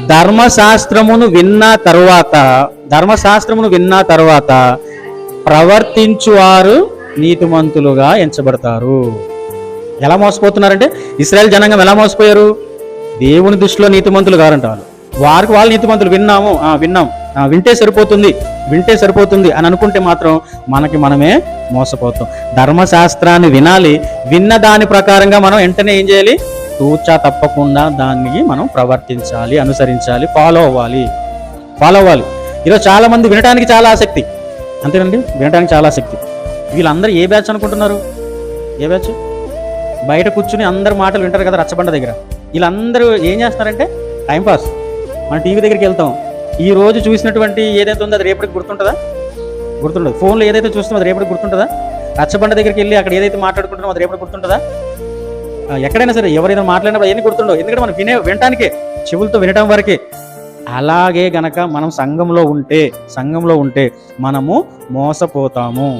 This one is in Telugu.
ధర్మశాస్త్రమును విన్న తరువాత ధర్మశాస్త్రమును విన్న తరువాత ప్రవర్తించువారు నీతిమంతులుగా ఎంచబడతారు. ఎలా మోసపోతున్నారంటే ఇశ్రాయేల్ జనాంగం ఎలా మోసపోయారు? దేవుని దృష్టిలో నీతిమంతులు కారంట వారికి వాళ్ళు నీతిమంతులు. విన్నాం వింటే సరిపోతుంది అని అనుకుంటే మాత్రం మనమే మోసపోతాం. ధర్మశాస్త్రాన్ని వినాలి, విన్న దాని ప్రకారంగా మనం వెంటనే ఏం చేయాలి? తూచా తప్పకుండా దాన్ని మనం ప్రవర్తించాలి, అనుసరించాలి, ఫాలో అవ్వాలి. ఈరోజు చాలా మంది వినడానికి చాలా ఆసక్తి, అంతేనండి, వినడానికి చాలా ఆసక్తి. వీళ్ళందరూ ఏ బ్యాచ్ అనుకుంటున్నారు? ఏ బ్యాచ్? బయట కూర్చుని అందరు మాటలు వింటారు కదా రచ్చబండ దగ్గర. వీళ్ళందరూ ఏం చేస్తున్నారంటే టైంపాస్. మన టీవీ దగ్గరికి వెళ్తాం, ఈ రోజు చూసినటువంటి ఏదైతే ఉందో అది రేపటికి గుర్తుంటుందా? గుర్తుండదు. ఫోన్లో ఏదైతే చూస్తామో అది రేపటికి గుర్తుంటుందా? రచ్చబండ దగ్గరికి వెళ్ళి అక్కడ ఏదైతే మాట్లాడుకుంటున్నామో అది రేపటికి గుర్తుంటుందా? ఎక్కడైనా సరే ఎవరైనా మాట్లాడినప్పుడు అవన్నీ గుర్తుండవు, ఎందుకంటే మనం వినటానికే, చెవులతో వినటం వరకే. అలాగే గనక మనం సంఘంలో ఉంటే మనము మోసపోతాము.